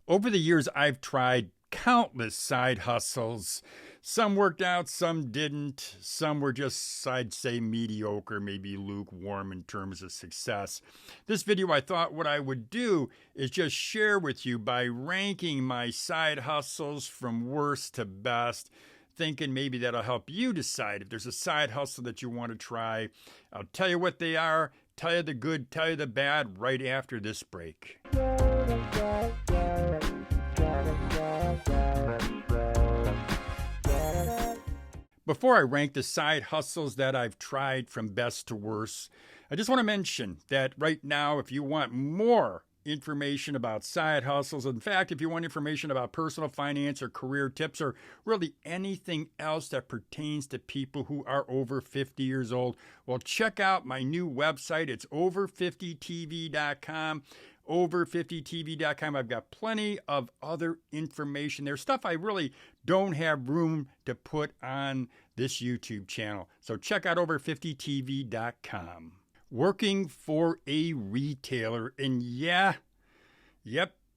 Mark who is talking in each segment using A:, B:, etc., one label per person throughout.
A: Over the years, I've tried countless side hustles. Some worked out, some didn't. Some were just, I'd say, mediocre, maybe lukewarm in terms of success. This video, I thought what I would do is just share with you by ranking my side hustles from worst to best, thinking maybe that'll help you decide if there's a side hustle that you want to try. I'll tell you what they are, tell you the good, tell you the bad right after this break. Before I rank the side hustles that I've tried from best to worst, I just want to mention that right now, if you want more information about side hustles, in fact, if you want information about personal finance or career tips or really anything else that pertains to people who are over 50 years old, well, check out my new website. It's over50tv.com. Over50tv.com. I've got plenty of other information there, stuff I really don't have room to put on this YouTube channel. So check out over50tv.com. Working for a retailer, and yep,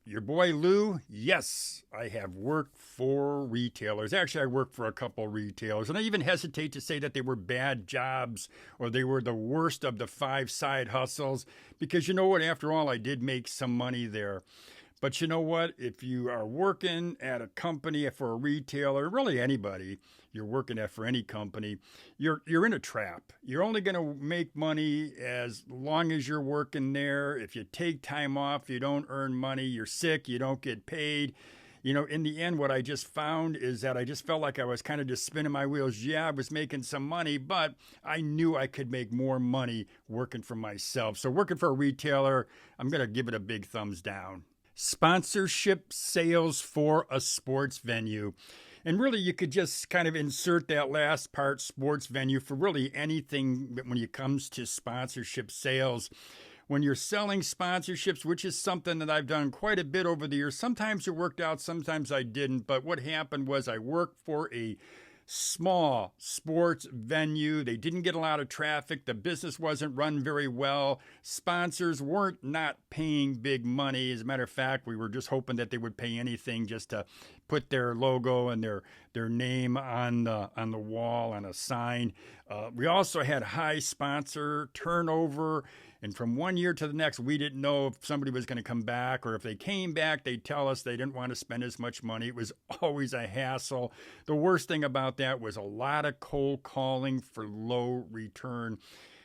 A: your boy Lou, yes, I have worked for retailers. Actually, I worked for a couple retailers, and I even hesitate to say that they were bad jobs or they were the worst of the 5 side hustles, because you know what? After all, I did make some money there. But you know what? If you are working at a company for a retailer, really anybody you're working at for any company, you're in a trap. You're only going to make money as long as you're working there. If you take time off, you don't earn money. You're sick, you don't get paid. You know, in the end, what I just found is that I just felt like I was kind of just spinning my wheels. Yeah, I was making some money, but I knew I could make more money working for myself. So working for a retailer, I'm going to give it a big thumbs down. Sponsorship sales for a sports venue. And really, you could just kind of insert that last part, sports venue, for really anything when it comes to sponsorship sales. When you're selling sponsorships, which is something that I've done quite a bit over the years, sometimes it worked out, sometimes I didn't. But what happened was I worked for a small sports venue. They didn't get a lot of traffic. The business wasn't run very well. Sponsors weren't not paying big money. As a matter of fact, we were just hoping that they would pay anything just to put their logo and their name on the wall on a sign. We also had high sponsor turnover. And from one year to the next, we didn't know if somebody was going to come back, or if they came back, they'd tell us they didn't want to spend as much money. It was always a hassle. The worst thing about that was a lot of cold calling for low return.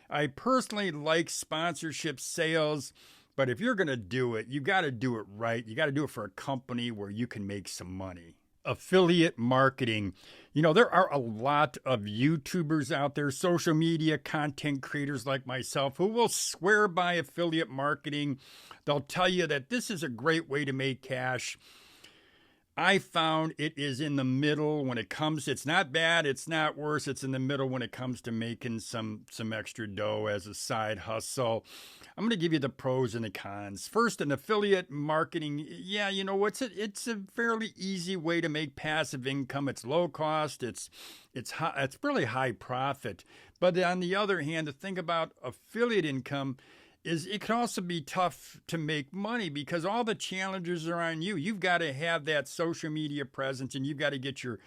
A: I personally like sponsorship sales, but if you're going to do it, you got to do it right. You got to do it for a company where you can make some money. Affiliate marketing. You know, there are a lot of YouTubers out there, social media content creators like myself, who will swear by affiliate marketing. They'll tell you that this is a great way to make cash. I found it is in the middle when it comes. It's not bad, it's not worse. It's in the middle when it comes to making some extra dough as a side hustle. I'm going to give you the pros and the cons. First, in affiliate marketing, yeah, you know, it's a fairly easy way to make passive income. It's low cost. It's really high profit. But on the other hand, the thing about affiliate income is it can also be tough to make money because all the challenges are on you. You've got to have that social media presence, and you've got to get your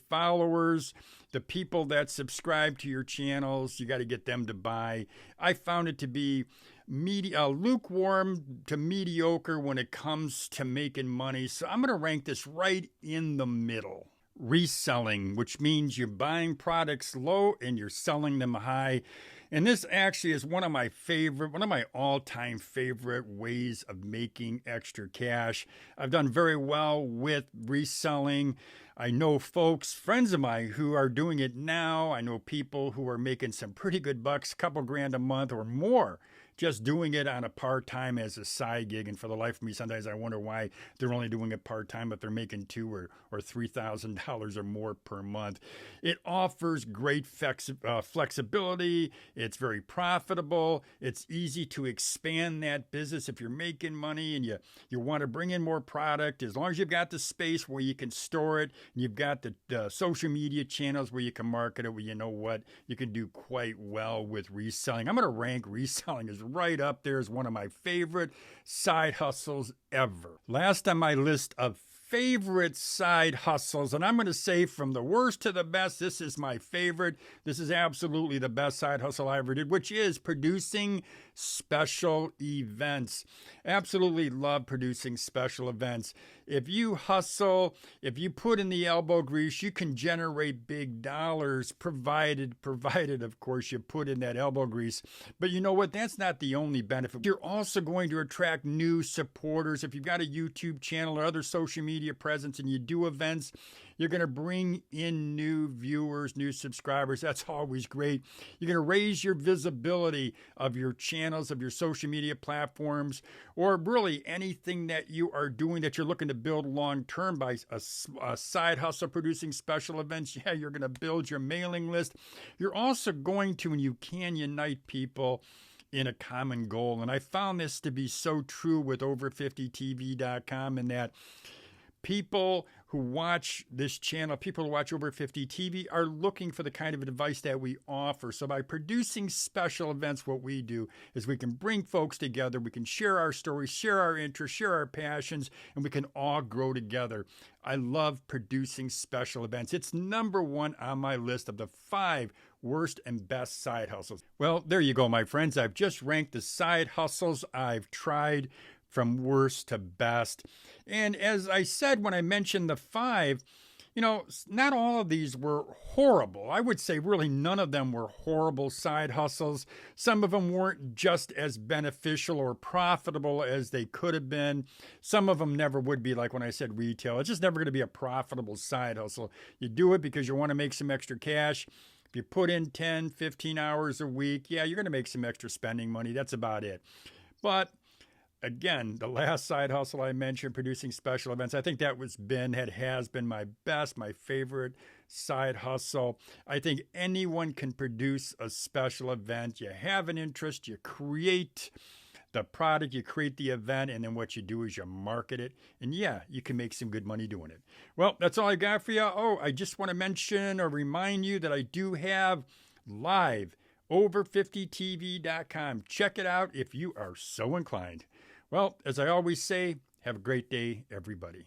A: followers, the people that subscribe to your channels, you got to get them to buy. I found it to be lukewarm to mediocre when it comes to making money. So I'm going to rank this right in the middle. Reselling, which means you're buying products low and you're selling them high. And this actually is one of my all-time favorite ways of making extra cash. I've done very well with reselling. I know folks, friends of mine, who are doing it now. I know people who are making some pretty good bucks, a couple grand a month or more, just doing it on a part-time as a side gig. And for the life of me, sometimes I wonder why they're only doing it part-time if they're making $2,000 or $3,000 or more per month. It offers great flexibility. It's very profitable. It's easy to expand that business if you're making money and you want to bring in more product. As long as you've got the space where you can store it, and you've got the social media channels where you can market it, well, you know what? You can do quite well with reselling. I'm going to rank reselling as right up there as one of my favorite side hustles ever. Last on my list of favorite side hustles, and I'm going to say from the worst to the best, this is my favorite. This is absolutely the best side hustle I ever did, which is producing special events. Absolutely love producing special events. If you hustle, if you put in the elbow grease, you can generate big dollars, provided of course you put in that elbow grease. But you know what? That's not the only benefit. You're also going to attract new supporters. If you've got a YouTube channel or other social media presence and you do events, you're going to bring in new viewers, new subscribers. That's always great. You're going to raise your visibility of your channels, of your social media platforms, or really anything that you are doing that you're looking to build long term by a side hustle producing special events. Yeah, you're going to build your mailing list. You're also going to, and you can unite people in a common goal. And I found this to be so true with over50tv.com, and that people who watch this channel, people who watch Over 50 TV, are looking for the kind of advice that we offer. So by producing special events, what we do is we can bring folks together, we can share our stories, share our interests, share our passions, and we can all grow together. I love producing special events. It's number one on my list of the 5 worst and best side hustles. Well, there you go, my friends. I've just ranked the side hustles I've tried from worst to best. And as I said when I mentioned the 5, you know, not all of these were horrible. I would say really none of them were horrible side hustles. Some of them weren't just as beneficial or profitable as they could have been. Some of them never would be, like when I said retail. It's just never going to be a profitable side hustle. You do it because you want to make some extra cash. If you put in 10, 15 hours a week, yeah, you're going to make some extra spending money. That's about it. But again, the last side hustle I mentioned, producing special events, I think that has been my best, my favorite side hustle. I think anyone can produce a special event. You have an interest, you create the product, you create the event, and then what you do is you market it. And yeah, you can make some good money doing it. Well, that's all I got for you. Oh, I just want to mention or remind you that I do have live over50tv.com. Check it out if you are so inclined. Well, as I always say, have a great day, everybody.